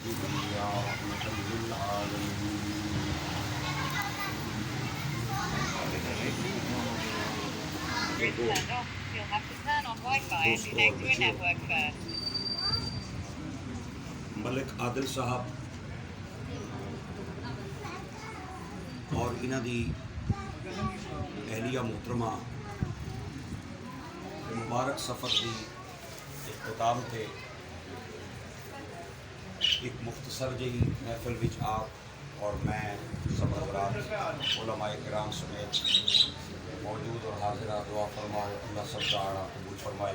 يا رحمة للعالمين. You'll have to turn on Wi-Fi and connect to a network first. ملک عادل صاحب اور انہاں دی اہلیہ محترمہ مبارک سفر دی اختتام تے ایک مختصر جی محفل وچ آپ اور میں سب حضرات علماء کرام سمیت موجود اور حاضرہ دعا فرمائے اللہ سب دعا قبول فرمائے.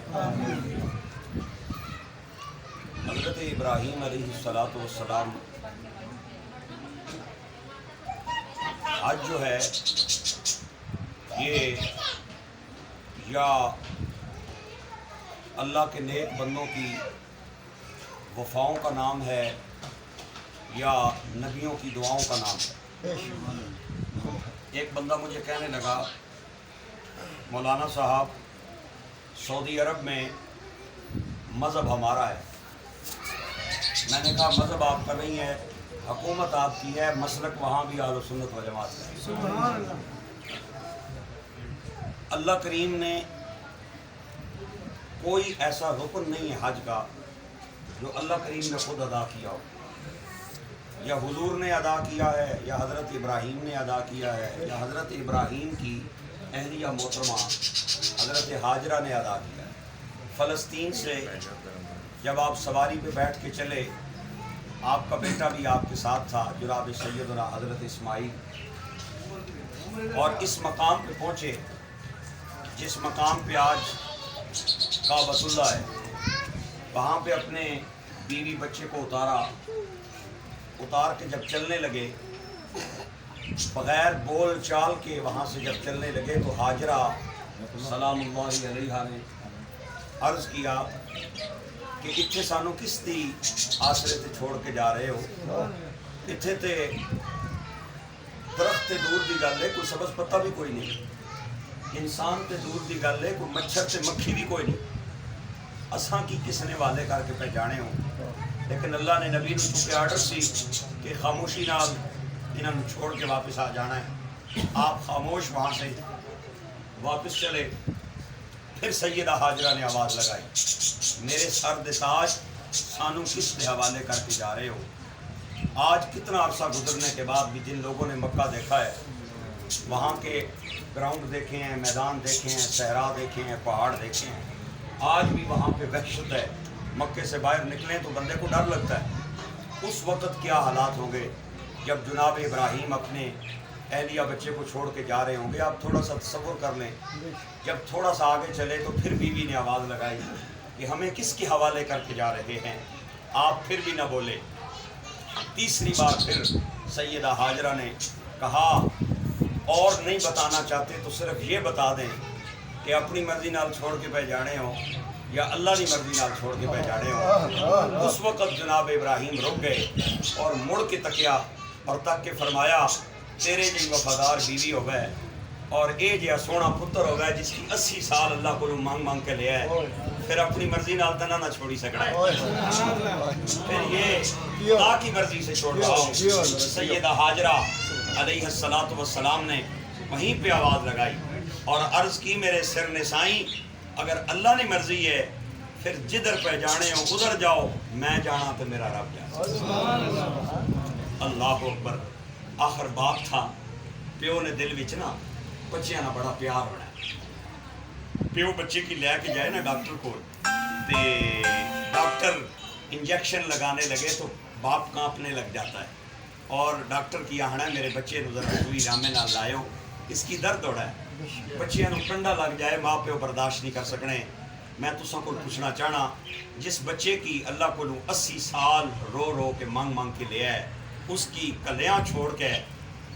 حضرت ابراہیم علیہ السلام آج جو ہے یہ یا اللہ کے نیک بندوں کی وفاؤں کا نام ہے یا نبیوں کی دعاؤں کا نام ہے. ایک بندہ مجھے کہنے لگا مولانا صاحب سعودی عرب میں مذہب ہمارا ہے. میں نے کہا مذہب آپ کا نہیں ہے، حکومت آپ کی ہے، مسلک وہاں بھی اہل سنت و جماعت ہے. اللہ کریم نے کوئی ایسا رکن نہیں ہے حج کا جو اللہ کریم نے خود ادا کیا ہو، یا حضور نے ادا کیا ہے، یا حضرت ابراہیم نے ادا کیا ہے، یا حضرت ابراہیم کی اہلیہ محترمہ حضرت حاجرہ نے ادا کیا ہے. فلسطین سے جب آپ سواری پہ بیٹھ کے چلے، آپ کا بیٹا بھی آپ کے ساتھ تھا جناب سیدنا حضرت اسماعیل، اور اس مقام پہ پہنچے جس مقام پہ آج کعبۃ اللہ ہے. وہاں پہ اپنے بیوی بچے کو اتار کے جب چلنے لگے، بغیر بول چال کے وہاں سے جب چلنے لگے، تو حاجرہ سلام اللہ علیہا نے عرض کیا کہ اتنے سانو کس دی آسرے تے چھوڑ کے جا رہے ہو؟ اتنے تے درخت تے دور دی گل ہے، کوئی سبز پتہ بھی کوئی نہیں، انسان تے دور دی گل ہے، کوئی مچھر تے مکھی بھی کوئی نہیں، اساں کی کس نے والے کر کے پہ جانے ہوں. لیکن اللہ نے نبی نے چونکہ آرڈر سی کہ خاموشی نال انہوں نے چھوڑ کے واپس آ جانا ہے. آپ خاموش وہاں سے واپس چلے. پھر سیدہ حاجرہ نے آواز لگائی، میرے سر دے تاج سانو کس دے حوالے کر کے جا رہے ہو؟ آج کتنا عرصہ گزرنے کے بعد بھی جن لوگوں نے مکہ دیکھا ہے، وہاں کے گراؤنڈ دیکھے ہیں، میدان دیکھے ہیں، صحرا دیکھے ہیں، پہاڑ دیکھے ہیں، آج بھی وہاں پہ وحشت ہے. مکے سے باہر نکلیں تو بندے کو ڈر لگتا ہے. اس وقت کیا حالات ہوں گے جب جناب ابراہیم اپنے اہلیہ بچے کو چھوڑ کے جا رہے ہوں گے؟ آپ تھوڑا سا تصور کر لیں. جب تھوڑا سا آگے چلے تو پھر بیوی نے آواز لگائی کہ ہمیں کس کے حوالے کر کے جا رہے ہیں؟ آپ پھر بھی نہ بولے. تیسری بار پھر سیدہ حاجرہ نے کہا اور نہیں بتانا چاہتے تو صرف یہ بتا دیں کہ اپنی مرضی نال چھوڑ کے پہ جانے ہوں یا اللہ کی مرضی نال چھوڑ کے پہ جانے ہوں. اس وقت جناب ابراہیم رک گئے اور مڑ کے تکیا اور تک کے فرمایا تیرے جی وفادار بیوی ہو گئے اور اے جہا سونا پتر ہو گئے جس کی 80 سال اللہ کو مانگ مانگ کے لیا ہے، پھر اپنی مرضی نال تنا نہ چھوڑی سکنا ہے، پھر یہ اللہ کی مرضی سے چھوڑ رہا ہوں. سیدہ حاجرہ علیہ السلام نے وہیں پہ آواز لگائی اور عرض کی میرے سر نسائیں اگر اللہ نے مرضی ہے پھر جدھر پہ جانے ہو ادھر جاؤ، میں جانا تو میرا رب جانا. اللہ اکبر. آخر باپ تھا، پیو نے دل وچ نا بچیاں نہ بڑا پیار ہونا ہے. پیو بچے کی لے کے جائے نا ڈاکٹر کو تے ڈاکٹر انجیکشن لگانے لگے تو باپ کانپنے لگ جاتا ہے اور ڈاکٹر کی آہنا ہے میرے بچے نو ذرا سوئی رامے نال لائیو، اس کی درد ہو رہا ہے. بچیاں نو کنڈا لگ جائے ماں پیو برداشت نہیں کر سکنے. میں تساں کو پوچھنا چاہنا جس بچے کی اللہ کو 80 سال رو رو کے مانگ مانگ کے لیا ہے، اس کی کلیاں چھوڑ کے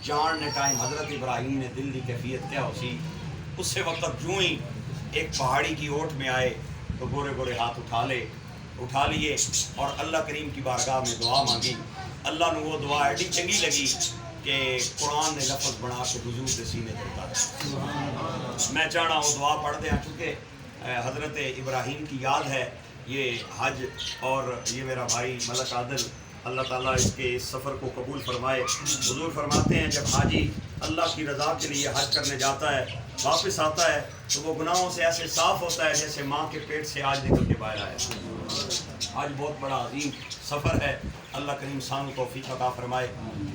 جان نے ٹائم حضرت ابراہیم نے دل کی کیفیت کیا ہو سی. اسی وقت جو ہی ایک پہاڑی کی اوٹ میں آئے تو گورے گورے ہاتھ اٹھا لیے اور اللہ کریم کی بارگاہ میں دعا مانگی. اللہ نے وہ دعا ایڈی چنگی لگی کہ قرآن نے لفظ بنا کے حضور کے سینے چلتا ہے. میں چاہنا وہ دعا پڑھ دیں چونکہ حضرت ابراہیم کی یاد ہے یہ حج، اور یہ میرا بھائی ملک عادل اللہ تعالیٰ اس کے اس سفر کو قبول فرمائے۔ حضور فرماتے ہیں جب حاجی اللہ کی رضا کے لیے حج کرنے جاتا ہے، واپس آتا ہے تو وہ گناہوں سے ایسے صاف ہوتا ہے جیسے ماں کے پیٹ سے آج نکل کے باہر آیا۔ آج بہت بڑا عظیم سفر ہے، اللہ کریم سانو توفیق عطا فرمائے،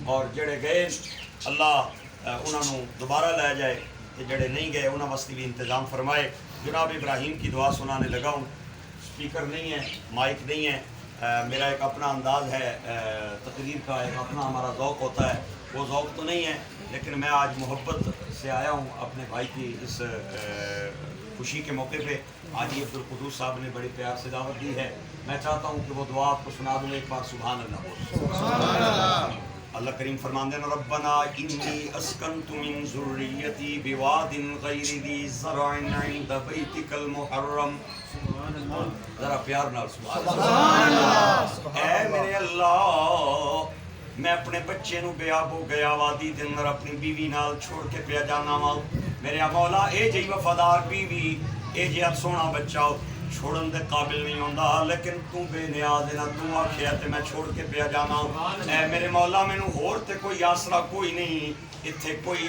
اور جڑے گئے اللہ انہوں نے دوبارہ لے جائے، جڑے نہیں گئے انہوں واسطے بھی انتظام فرمائے۔ جناب ابراہیم کی دعا سنانے لگا ہوں، سپیکر نہیں ہے، مائک نہیں ہے، میرا ایک اپنا انداز ہے تقریر کا، ایک اپنا ہمارا ذوق ہوتا ہے، وہ ذوق تو نہیں ہے، لیکن میں آج محبت سے آیا ہوں اپنے بھائی کی اس خوشی کے موقع پہ۔ حاجی عبدالقدوس صاحب نے بڑی پیار سے دعوت دی ہے، میں چاہتا ہوں کہ وہ دعا آپ کو سنا دوں، ایک بار سبحان اللہ بول۔ اللہ کریم فرماندے ہیں ربنا انی اسکنت من ذریتی بواد غیر ذی زرع عند بیتک المحرم، ذرا پیار نال سبحان اللہ۔ اے میرے اللہ، میں اپنے بچے نو بے آب ہو گیا وادی دے اندر اپنی بیوی نال چھوڑ کے پیا جانا وا، میرے مولا اے جی وفادار بیوی، اے جی سونا بچہ چھوڑن دے قابل نہیں ہوندا، لیکن تو بے نیاز ہے نا، تو آکھیا تے میں چھوڑ کے پیا جانا۔ اے میرے مولا مینوں ہور تے کوئی آسرا کوئی نہیں، ایتھے کوئی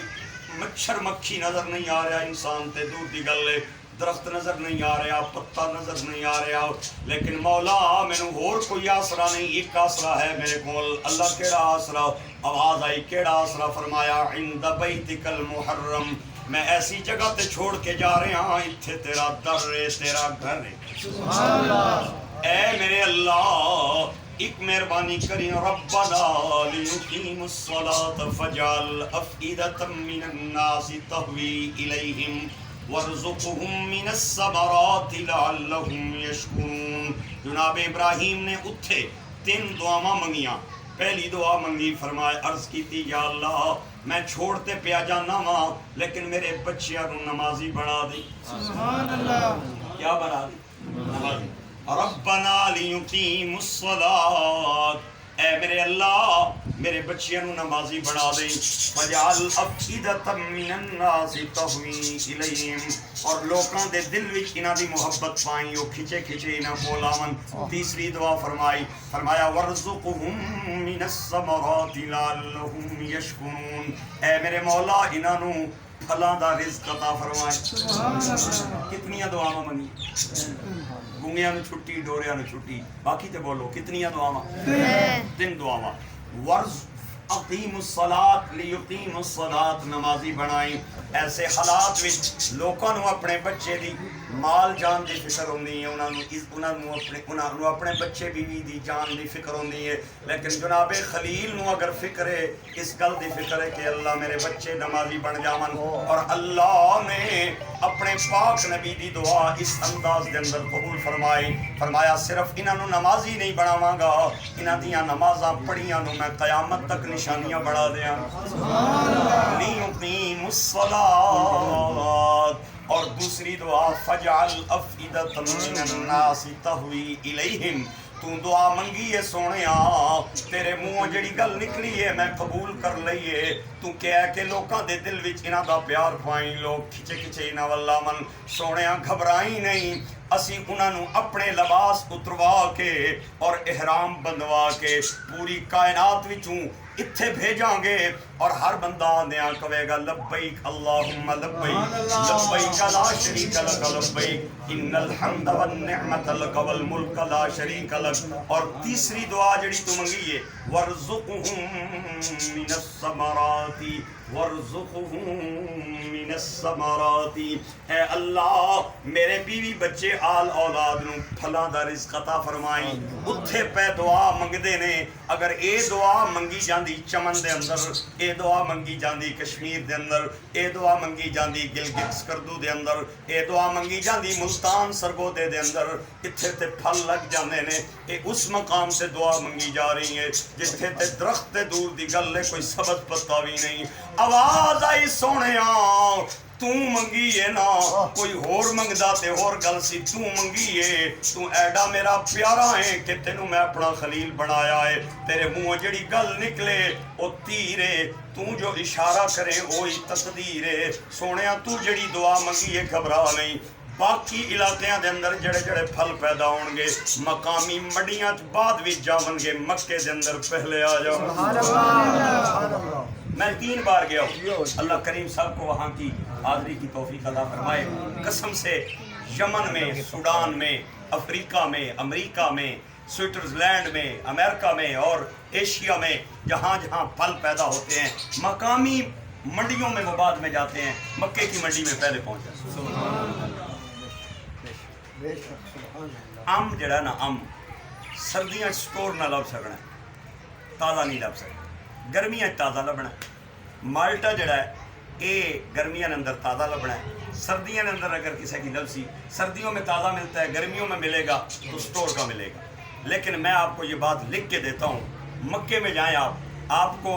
مچھر مکھی نظر نہیں آ رہا، انسان تے دور دی گل ہے، درخت نظر نہیں آ رہا، پتا نظر نہیں آ رہا، لیکن مولا مینوں ہور کوئی آسرا نہیں، ایک آسرا ہے میرے کول۔ اللہ کیڑا آسرا؟ آواز آئی کیڑا آسرا؟ فرمایا عند بیتک المحرم، میں ایسی جگہ تے چھوڑ کے جا رہا ہاں، اتھے تیرا در ہے، تیرا گھر ہے۔ سبحان اللہ۔ اے میرے اللہ ایک مہربانی کری، ربنا لیقیموا الصلاۃ فاجعل افئدۃ من الناس تہوی الیہم وارزقہم من الثمرات لعلہم یشکرون۔ جناب ابراہیم نے اتھے 3 دعاواں منگیاں۔ پہلی دعا منگی، فرمائے عرض کیتی یا اللہ میں چھوڑتے پیا جانا وا، لیکن میرے بچیاں کو نمازی بنا دی۔ سبحان اللہ۔ کیا بنا دی؟ نمازی۔ ربنا لیقیموا الصلاۃ، اے میرے اللہ میرے بچیاں نو نمازی بنا دے، فجعل افئدۃ من الناس تہوی الیہم، اور لوکاں دے دل وچ انہاں دی محبت پائیں، او کھچے کھچے انہاں کول آون۔ تیسری دعا فرمائی، فرمایا وارزقہم من الثمرات لعلہم یشکرون، اے میرے مولا انہاں نو پھلاں دا رزق عطا فرمائے۔ کتنی دعاواں منگی؟ گونگیاں نو چھٹی، ڈوریاں نو چھٹی، باقی تے بولو کتنی دعاواں؟ 3 دعاواں۔ ورز اقیم الصلاۃ لیقیم الصلاۃ، نمازی بنائیں۔ ایسے حالات وچ لوکاں نو اپنے بچے دی مال جان دی فکر ہوندی ہے، انہاں نو اپنے بچے بیوی دی جان دی فکر ہوندی ہے، لیکن جناب خلیل نو اگر فکر ہے اس گل دی فکر ہے کہ اللہ میرے بچے نمازی بن جاون، اور اللہ نے اپنے پاک نبی دی دعا اس انداز دے اندر قبول فرمائی، فرمایا صرف انہاں نو نمازی نہیں بناواں گا، انہاں دیاں نمازاں پڑھیاں نو میں قیامت تک نشانیاں بنا دیاں۔ لیقیم الصلاۃ، اور دوسری دعا فجعل افئدۃ من الناس تہوی الیہم، تو دعا منگی ہے سونیا، تیرے منہ جڑی گل نکلی ہے میں قبول کر لئیے، تو کہہ کہ لوکاں دے دل وچ انہاں دا پیار پائیں، لوگ کھچے کھچے انہاں واللہ من، سونیا گھبرائی نہیں، اسی انہاں نو اپنے لباس اتروا کے اور احرام بندوا کے پوری کائنات وچوں اتھے بھیجاں گے، اور ہر بندہ آندیاں کہے گا لبیک اللہم لبیک، لبیک لا شریک لک لبیک، ان الحمد والنعمت لک والملک لا شریک لک۔ اور تیسری دعا جڑی تو منگی ہے ورزقہم من الثمرات، ورزقہم من الثمرات، اے اللہ میرے بیوی بچے آل اولاد نو پھلاں دا رزق عطا فرمائی۔ اتھے پہ دعا منگدے نے، اگر اے دعا منگی جاندی چمن دے اندر، اے دعا منگی جاندی کشمیر دے اندر، اے دعا منگی جاندی گلگت سکردو دے اندر، اے دعا منگی جاندی ملتان سرگودے دے اندر، اتھے تے پھل لگ جاندے نے، اے اس مقام سے دعا منگی جا رہی ہے جتھے تے درخت تے دور دی گل ہے کوئی سبز پتا بھی نہیں۔ آواز آئی سونیاں تو منگی ہے نا، کوئی ہور منگدا تے ہور گل سی، تو منگی ہے، تو ایڈا میرا پیارا ہے کہ تینوں میں اپنا خلیل بنایا ہے، تیرے منہ جڑی گل نکلے او تیر ہے، تو جو اشارہ کرے وہی تقدیر ہے، سونیا تو جڑی دعا منگی ہے گھبرا نہیں، باقی علاقیاں دے اندر جڑے جڑے پھل پیدا ہون گے مقامی منڈیاں چ بعد وچ جاون گے، مکے دے اندر پہلے آ جاؤ. سبحان اللہ. میں 3 بار گیا ہوں. اللہ کریم صاحب کو وہاں کی حاضری کی توفیق عطا فرمائے. قسم سے یمن میں، سوڈان میں، افریقہ میں، امریکہ میں، سوئٹزرلینڈ میں، امریکہ میں اور ایشیا میں جہاں جہاں پھل پیدا ہوتے ہیں مقامی منڈیوں میں وہ بعد میں جاتے ہیں، مکے کی منڈی میں پہلے پہنچ جاتے ہیں. ام جڑا نا ام سردیاں سٹور نہ لب سکنا، تازہ نہیں لب سکنا، گرمیاں تازہ لبنا. مالٹا جڑا ہے یہ گرمیاں اندر تازہ لبنا ہے، سردیاں اندر اگر کسی کی لبسی سردیوں میں تازہ ملتا ہے، گرمیوں میں ملے گا تو سٹور کا ملے گا. لیکن میں آپ کو یہ بات لکھ کے دیتا ہوں، مکے میں جائیں آپ کو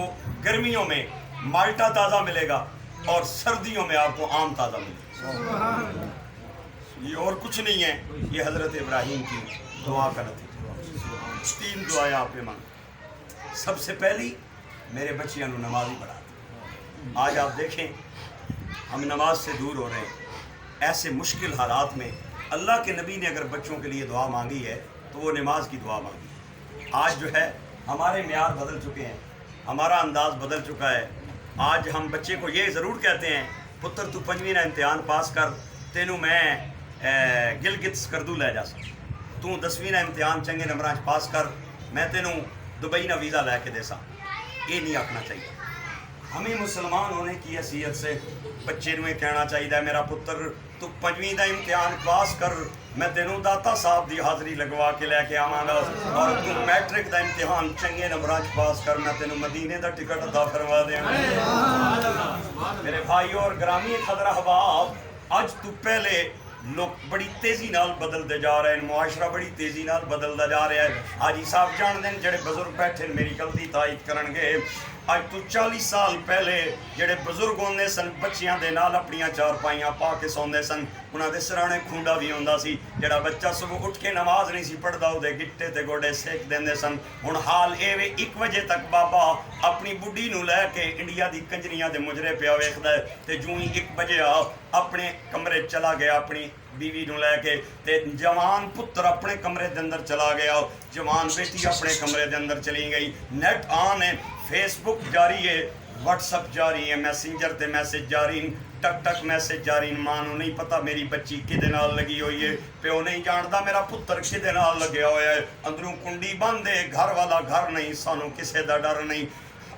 گرمیوں میں مالٹا تازہ ملے گا اور سردیوں میں آپ کو آم تازہ ملے گا. یہ اور کچھ نہیں ہے، یہ حضرت ابراہیم کی دعا کا نتیجہ. 3 دعائیں آپ پہ مانگ. سب سے پہلی میرے بچیاں نو نمازی پڑھا. آج آپ دیکھیں ہم نماز سے دور ہو رہے ہیں. ایسے مشکل حالات میں اللہ کے نبی نے اگر بچوں کے لیے دعا مانگی ہے تو وہ نماز کی دعا مانگی. آج جو ہے ہمارے معیار بدل چکے ہیں، ہمارا انداز بدل چکا ہے. آج ہم بچے کو یہ ضرور کہتے ہیں پتر تو 5ویں نا امتحان پاس کر تینوں میں گلگت سکردو لے جا سکتا، تو 10ویں نا امتحان چنگے نمبراں پاس کر میں تینوں دبئی نا ویزا لے کے دے سا. یہ نہیں آکھنا چاہیے. ہمیں مسلمان ہونے کی حیثیت سے بچے نو یہ کہنا چاہیے میرا پتر تو 5ویں دا امتحان پاس کر میں تینوں داتا صاحب دی حاضری لگوا کے لے کے آواں گا، اور تو میٹرک دا امتحان چنگے نمبراں پاس کر میں تینوں مدینے دا ٹکٹ عطا فرما دیاں. میرے بھائیو اور گرامی قدر احباب، اج تو پہلے لوگ بڑی تیزی نال بدلتے جا رہے ہیں، معاشرہ بڑی تیزی نال بدلتا جا رہا ہے. حاجی صاحب جان دیں جڑے بزرگ بیٹھے میری گل دی تائید کرن گے. اج تو 40 سال پہلے جڑے بزرگ ہوندے سن بچیاں دے نال اپنیاں چارپائیاں پا کے سوندے سن، انہاں دے سرانے کھونڈا بھی ہوندا سی. جڑا بچہ صبح اٹھ کے نماز نہیں سی پڑھدا او دے گٹے تے گوڈے سیک دیندے سن. ہن حال اے وے 1 بجے تک بابا اپنی بڈھی نو لے کے انڈیا دی کنجریاں دے مجرے پیا ویکھدا ہے تے جوں ہی 1 بجے اپنے کمرے چلا گیا اپنی بیوی نو لے کے، تے جوان پتر اپنے کمرے دے اندر چلا گیا، جوان بیٹی اپنے کمرے دے اندر چلی گئی. نیٹ آن ہے، فیس بک جاری ہے، واٹس اپ جاری ہے، میسنجر تے میسج جاری ہیں، ٹک ٹک میسج جاری ہیں. ماں نو نہیں پتہ میری بچی کدے نال لگی ہوئی ہے، پیو نہیں جاندا میرا پتر کدے نال لگیا ہوا ہے. اندروں کنڈی بند ہے، گھر والا گھر نہیں، سانو کسے دا ڈر نہیں.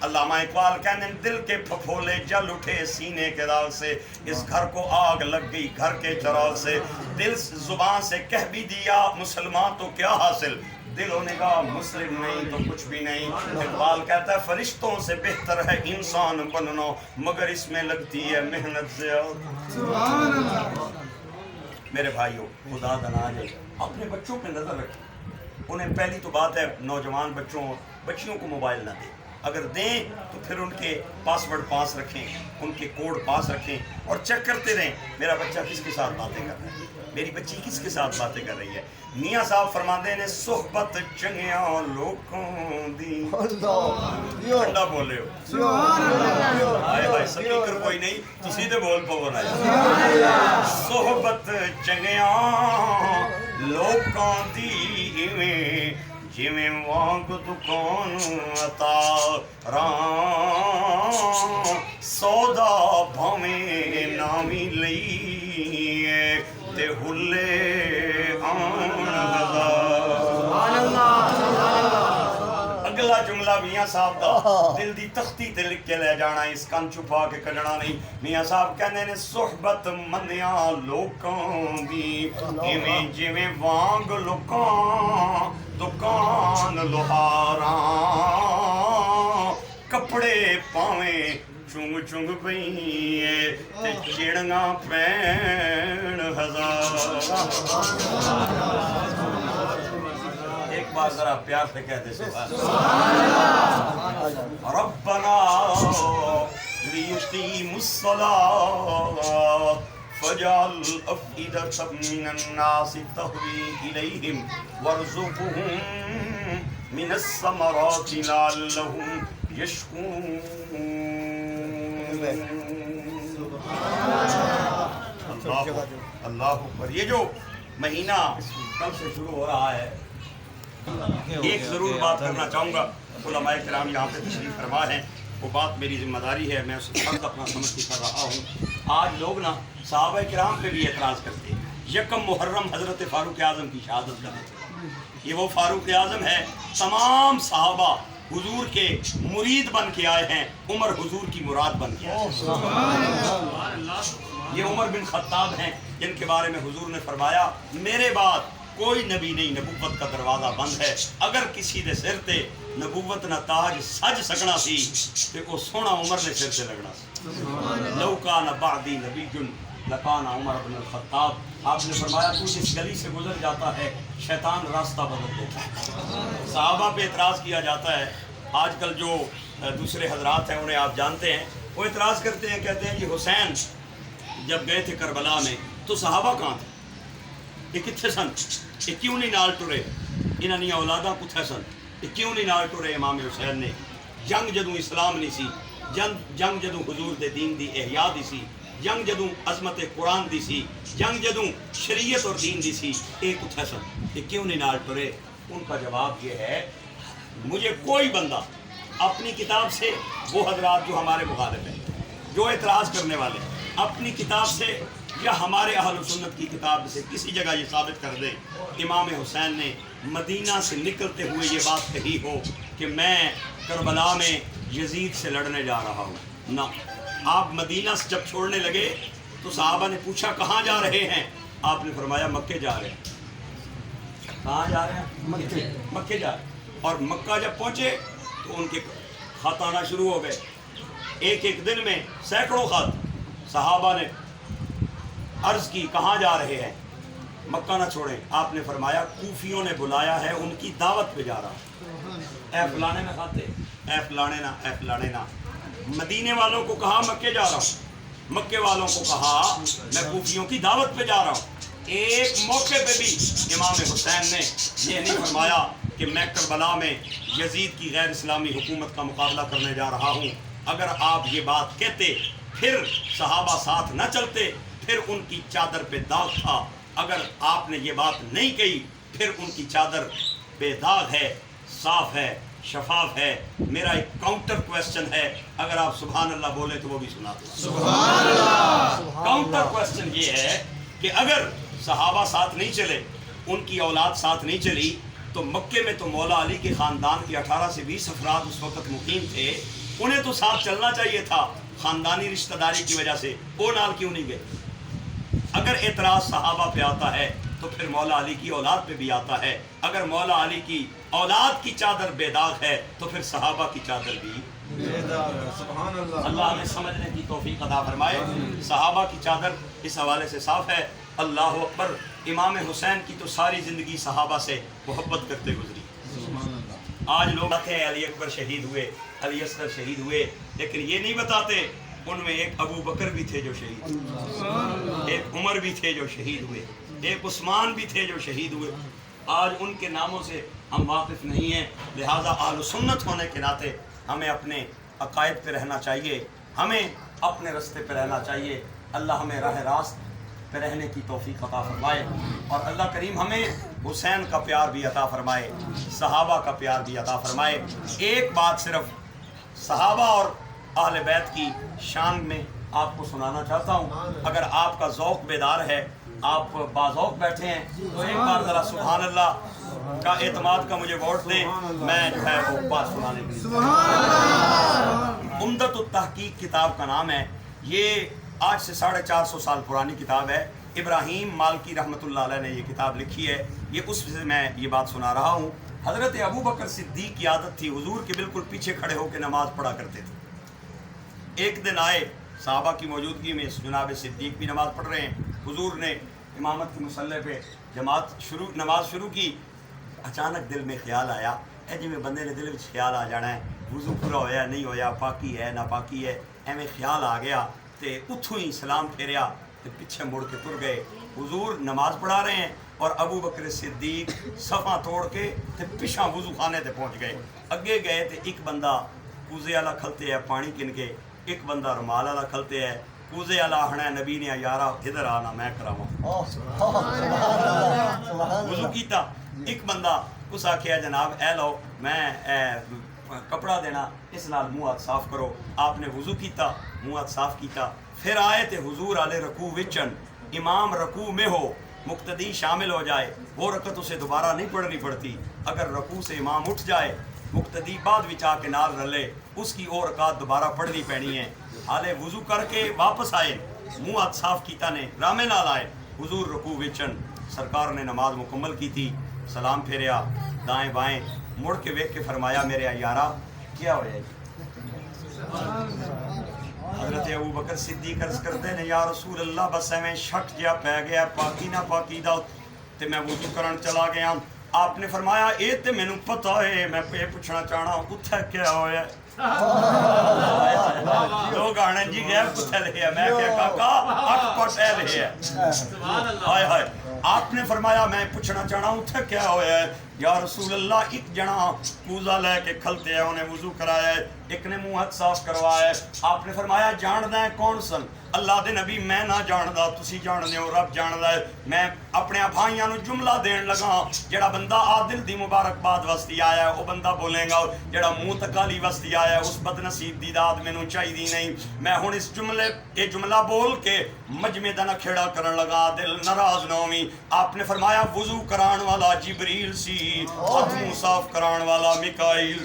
علامہ اقبال کہتے ہیں دل کے پھپھولے جل اٹھے سینے کے داغ سے، اس گھر کو آگ لگ گئی گھر کے چراغ سے. دل زبان سے کہہ بھی دیا مسلمان تو کیا حاصل، دل و نگاہ مسلم نہیں تو کچھ بھی نہیں. اقبال کہتا ہے فرشتوں سے بہتر ہے انسان بننا مگر اس میں لگتی ہے محنت زیادہ. میرے بھائیو خدا دناج اپنے بچوں پہ نظر رکھیں. انہیں پہلی تو بات ہے نوجوان بچیوں کو موبائل نہ دیں. اگر دیں تو پھر ان کے پاسورڈ پاس رکھیں، ان کے کوڈ پاس رکھیں اور چیک کرتے رہیں میرا بچہ کس کے ساتھ باتیں کر رہا ہے، میری بچی کس کے ساتھ باتیں کر رہی ہے. میاں صاحب فرماندے نے صحبت چنگیاں لوکاں دی ٹھنڈا بولے ہو آئے بھائی سپیکر کوئی نہیں تسی تے بول پو بنا صحبت چنگیاں لوکاں دی ایویں جویں وانگ دکان عطا راں سودا بھاویں نامی لئیے تے ہلے آن اگلا جملہ میاں صاحب دا دل دی تختی تے لکھ کے لے جانا، اس کن چھپا کے کڈنا نہیں. میاں صاحب کہنے نے صحبت منیاں لوکاں دی ایویں جویں وانگ لوکاں دکان لوہاراں کپڑے پاویں چنگ چنگ پئیں تے چڑیاں پین ہزار. ایک بار ذرا پیار سے کہتے ربنا لیقیموا الصلاۃ فاجعل أفئدة من الناس تهوي إليهم وارزقهم من الثمرات لعلهم يشكرون. اللہ اکبر. یہ جو مہینہ کل سے شروع ہو رہا ہے، ایک ضرور بات کرنا چاہوں گا. علماء کرام یہاں پہ تشریف فرما ہیں، وہ بات میری ذمہ داری ہے، میں اسے فرض اپنا سمجھ کے کر رہا ہوں. آج لوگ نا صحابہ کرام پہ بھی اعتراض کرتے ہیں. یکم محرم حضرت فاروق اعظم کی شہادت کا ہے. یہ وہ فاروق اعظم ہے، تمام صحابہ حضور کے مرید بن کے آئے ہیں، عمر حضور کی مراد بن کے آئے ہیں. یہ عمر بن خطاب ہیں جن کے بارے میں حضور نے فرمایا میرے بعد کوئی نبی نہیں، نبوت کا دروازہ بند ہے. اگر کسی دے سر تے نبوت نہ تاج سج سکنا سی تے وہ سونا عمر نے سر سے لگنا سی. لو کان بعدی نبی لکان عمر بن الخطاب. آپ نے فرمایا تو جس گلی سے گزر جاتا ہے شیطان راستہ بدل دیتا ہے. صحابہ پہ اعتراض کیا جاتا ہے. آج کل جو دوسرے حضرات ہیں انہیں آپ جانتے ہیں، وہ اعتراض کرتے ہیں، کہتے ہیں جی حسین جب گئے تھے کربلا میں تو صحابہ کہاں تھے؟ یہ کتنے سن؟ یہ کیوں نہیں نال ٹرے؟ انہاں دی اولاداں کتھے سن؟ یہ کیوں نہیں نال ٹرے امام حسین نے؟ جنگ جدوں اسلام نہیں سی، جنگ جدوں حضور دے دین دی احیاء دی سی، جنگ جدوں عظمت قرآن دی سی، جنگ جدوں شریعت اور دین دی سی، یہ کتھے سن؟ یہ کیوں نہیں نال ٹرے؟ ان کا جواب یہ ہے مجھے کوئی بندہ اپنی کتاب سے، وہ حضرات جو ہمارے مخالف ہیں، جو اعتراض کرنے والے ہیں، اپنی کتاب سے یا ہمارے اہل سنت کی کتاب سے کسی جگہ یہ ثابت کر دے امام حسین نے مدینہ سے نکلتے ہوئے یہ بات کہی ہو کہ میں کربلا میں یزید سے لڑنے جا رہا ہوں. نہ. آپ مدینہ سے جب چھوڑنے لگے تو صحابہ نے پوچھا کہاں جا رہے ہیں؟ آپ نے فرمایا مکے جا رہے ہیں. کہاں جا رہے ہیں؟ مکے جا رہے ہیں. اور مکہ جب پہنچے تو ان کے خط آنا شروع ہو گئے. ایک دن میں سینکڑوں خط. صحابہ نے عرض کی کہاں جا رہے ہیں؟ مکہ نہ چھوڑیں. آپ نے فرمایا کوفیوں نے بلایا ہے، ان کی دعوت پہ جا رہا ہوں. اے فلانے نہ کھاتے، اے فلانے نہ، اے فلانے نہ. مدینے والوں کو کہا مکے جا رہا ہوں، مکے والوں کو کہا میں کوفیوں کی دعوت پہ جا رہا ہوں. ایک موقع پہ بھی امام حسین نے یہ نہیں فرمایا کہ میں کربلا میں یزید کی غیر اسلامی حکومت کا مقابلہ کرنے جا رہا ہوں. اگر آپ یہ بات کہتے پھر صحابہ ساتھ نہ چلتے، پھر ان کی چادر پہ داغ تھا. اگر آپ نے یہ بات نہیں کہی پھر ان کی چادر بے داغ ہے، صاف ہے، شفاف ہے. میرا ایک کاؤنٹر کویسچن ہے، اگر آپ سبحان اللہ بولے تو وہ بھی سنا دیں. سبحان اللہ. کاؤنٹر کویسچن یہ ہے کہ اگر صحابہ ساتھ نہیں چلے، ان کی اولاد ساتھ نہیں چلی، تو مکے میں تو مولا علی کے خاندان کے 18 سے 20 افراد اس وقت مقیم تھے، انہیں تو ساتھ چلنا چاہیے تھا. خاندانی رشتہ داری کی وجہ سے وہ نال کیوں نہیں گئے؟ اگر اعتراض صحابہ پہ آتا ہے تو پھر مولا علی کی اولاد پہ بھی آتا ہے. اگر مولا علی کی اولاد کی چادر بے داغ ہے تو پھر صحابہ کی چادر بھی بے داغ ہے. سبحان اللہ. اللہ ہمیں سمجھنے کی توفیق عطا فرمائے. صحابہ کی چادر اس حوالے سے صاف ہے. اللہ اکبر. امام حسین کی تو ساری زندگی صحابہ سے محبت کرتے گزری. آج لوگ آتے ہیں علی اکبر شہید ہوئے، علی اصغر شہید ہوئے، لیکن یہ نہیں بتاتے ان میں ایک ابو بکر بھی تھے جو شہید ہوئے، ایک عمر بھی تھے جو شہید ہوئے، ایک عثمان بھی تھے جو شہید ہوئے. آج ان کے ناموں سے ہم واقف نہیں ہیں. لہٰذا اہل سنت ہونے کے ناطے ہمیں اپنے عقائد پہ رہنا چاہیے، ہمیں اپنے رستے پہ رہنا چاہیے. اللہ ہمیں راہ راست پہ رہنے کی توفیق عطا فرمائے، اور اللہ کریم ہمیں حسین کا پیار بھی عطا فرمائے، صحابہ کا پیار بھی عطا فرمائے. ایک بات صرف صحابہ اور اہل بیت کی شان میں آپ کو سنانا چاہتا ہوں. اگر آپ کا ذوق بیدار ہے، آپ باذوق بیٹھے ہیں، تو ایک بار ذرا سبحان اللہ کا اعتماد کا مجھے ووٹ دیں، میں جو ہے وہ بات سنانے کے لیے. عمدۃ التحقیق کتاب کا نام ہے. یہ آج سے 450 سال پرانی کتاب ہے. ابراہیم مالکی رحمۃ اللہ علیہ نے یہ کتاب لکھی ہے. یہ اس سے میں یہ بات سنا رہا ہوں. حضرت ابو بکر صدیق کی عادت تھی، حضور کے بالکل پیچھے کھڑے ہو کے نماز پڑھا کرتے تھے. ایک دن آئے صحابہ کی موجودگی میں، جناب صدیق بھی نماز پڑھ رہے ہیں. حضور نے امامت کی مصلی پہ نماز شروع کی. اچانک دل میں خیال آیا، اے جی میں بندے نے دل میں خیال آ جانا ہے وضو پورا ہویا نہیں ہویا، پاکی ہے ناپاکی ہے، ایویں خیال آ گیا تے اتھوں ہی سلام پھیریا تے پیچھے مڑ کے تر گئے. حضور نماز پڑھا رہے ہیں اور ابو بکر صدیق صفاں توڑ کے تے پیچھے وضو خانے تے پہنچ گئے. اگے گئے تے ایک بندہ کوزے والا کھلتے ہے پانی کن کے، ایک بندہ رومال والا کھلتے ہے، کوزے اللہ ہے نبی نے یارا ادھر آنا میں کراواں وضو کیتا ایک بندہ اس آکھیا جناب اے لو میں کپڑا دینا اس نال منہ ہاتھ صاف کرو آپ نے وضو کیتا منہ ہاتھ صاف کیتا پھر آئے تے حضور آلے رکوع وچن امام رکوع میں ہو مقتدی شامل ہو جائے وہ رکعت اسے دوبارہ نہیں پڑھنی پڑتی اگر رکوع سے امام اٹھ جائے مقتدی بعد وچ آ کے نال رلے اس کی اور رکعت دوبارہ پڑھنی پینی ہے حالے وضو کر کے واپس آئے منہ ہاتھ صاف کیتا نے رامے نال آئے حضور رکوع وچن سرکار نے نماز مکمل کی تھی سلام پھیریا دائیں بائیں مڑ کے ویکھ کے فرمایا میرے یارا کیا ہوا ہے حضرت ابوبکر صدیق عرض کرتے ہیں یا رسول اللہ بس میں شک جہا پی گیا پاکی نہ پاکی دا تے میں وضو کرن چلا گیا آپ نے فرمایا اے تے مینوں پتہ ہے میں یہ پوچھنا چاہنا اتھے کیا ہویا ہے لوگ آنے جی غیب کتھے لے ہے میں کہا کاکا اٹھ پٹ اے لے ہے ہائے ہائے آپ نے فرمایا میں پوچھنا چاہنا اتھے کیا ہویا ہے یا رسول اللہ ایک جنا کوزہ لے کے کھلتے ہیں انہیں وضو کرایا ہے ایک نے منہ ہاتھ صاف کروایا ہے آپ نے فرمایا جاندہ ہے کون سن اللہ دے نبی میں نہ جاندہ تسی جاندے ہو رب جاندہ ہے میں اپنے بھائیاں نو جملہ دین لگا جڑا بندہ عادل دی مبارکباد وستی آیا ہے وہ بندہ بولے گا جڑا منہ تکالی وستی آیا ہے اس بد نصیب دی داد میں نو چاہی دی نہیں میں ہن اس جملہ بول کے مجمع دا نہ کھیڑا کرن لگا دل ناراض نہ ہوئی آپ نے فرمایا وضو کران والا جبریل سی ہاتھ منہ صاف کران والا میکائیل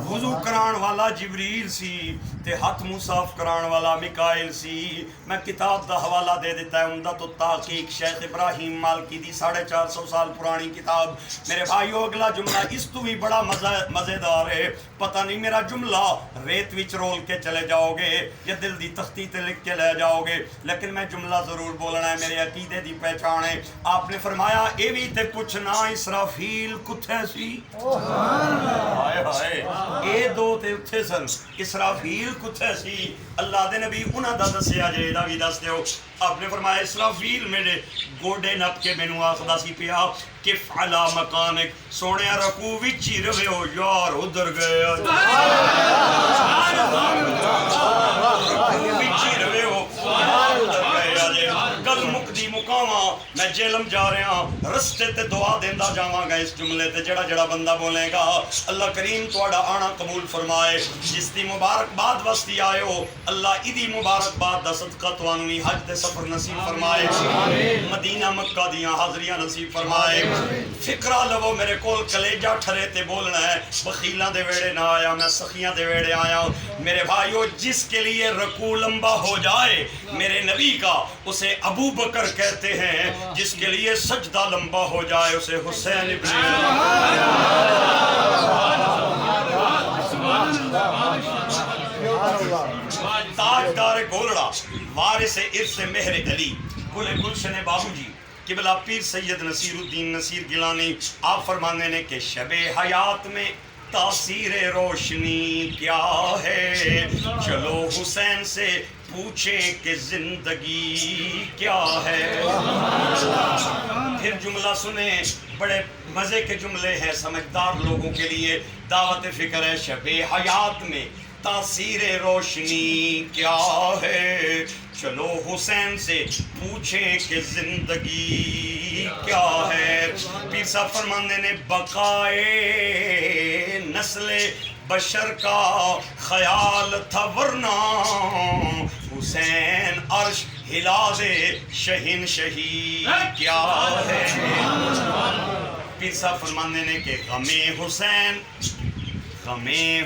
وضو کران والا جبریل سی تے ہاتھ منہ صاف کران والا میکائیل سی میں کتاب دا حوالہ دے دیتا ہے عمدہ تو تحقیق شیخ ابراہیم مالکی دی 450 سال پرانی کتاب میرے بھائیو اگلا جملہ اس تو بھی بڑا مزیدار ہے پتہ نہیں میرا جملہ ریت وچ رول کے چلے جاؤ گے یا دل دی تختی تے لکھ کے لے جاؤ گے لیکن میں جملہ ضرور بولنا ہے میرے عقیدے دی پہچان ہے آپ نے فرمایا اے وی تے پوچھنا اسرافیل کتھے سی ہائے ہائے اے دو تے اتھے سن اسرافیل کتھے سی اللہ دے نبی انہاں دا دسیا جے دا بھی دس دیو آپ نے فرمایا اسرافیل میرے گوڑے نپ کے مینوں آکھدا سی پیا کہ فعلا مکانک سونے رکوع وچ ہی رہے ہو یار ادھر گئے رکوع وچ ہی رہے ہو یار ادھر گئے گل مکدی مقاماں میں جیلم جا رہا ہوں رستے تے دعا دیندا جاواں گا اس جملے تے جڑا جڑا بندہ بولے گا اللہ کریم تہاڈا آنا قبول فرمائے جس دی مبارکباد واسطے آئے ہو اللہ ایدی مبارکباد دا صدقہ تانوں وی حج دے سفر نصیب فرمائے مدینہ مکہ دیاں حاضریاں نصیب فرمائے فکرہ لو میرے کول کلیجہ ٹھرے تے بولنا ہے بخیلاں دے ویڑے نہ آیا میں سخیاں دے ویڑے آیا میرے بھائیو جس کے لیے رکوع لمبا ہو جائے میرے نبی کا اسے ابو بکر کہتے ہیں جس کے لیے سجدہ لمبا ہو جائے اسے حسین ابن تاجدار گولڑا وارث ارث مہر علی گل گلشن بابو جی قبلہ پیر سید نصیر الدین نصیر گیلانی آپ فرمانے نے کہ شب حیات میں تاثیر روشنی کیا ہے چلو حسین سے پوچھیں کہ زندگی کیا ہے پھر جملہ سنیں بڑے مزے کے جملے ہیں سمجھدار لوگوں کے لیے دعوت فکر ہے شب حیات میں تاثیر روشنی کیا ہے چلو حسین سے پوچھیں کہ زندگی کیا ہے پیر صاحب فرمانے نے بقائے نسل بشر کا خیال تھا ورنہ حسین عرش ہلا دے شہین شہی کیا ہے پیر صاحب فرمانے نے کہ غم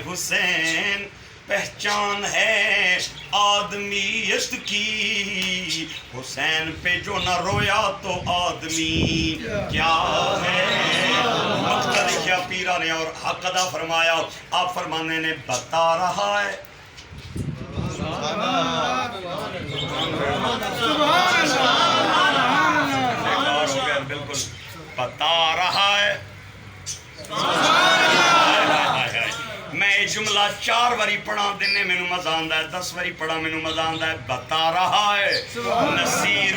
حسین پہچان ہے آدمیت کی حسین پہ جو نہ رویا تو آدمی کیا ہے مقتدی کیا پیرا نے اور حق ادا فرمایا آپ فرمانے نے بتا رہا ہے بالکل بتا رہا ہے میں جملہ 4 ਵਾਰੀ ਪੜਾਂ ਦਿਨੇ ਮੈਨੂੰ ਮਜ਼ਾ ਆਉਂਦਾ ਹੈ, 10 ਵਾਰੀ ਪੜਾਂ ਮੈਨੂੰ ਮਜ਼ਾ ਆਉਂਦਾ ਹੈ। ਬਤਾ ਰਹਾ ਹੈ ਨਸੀਰ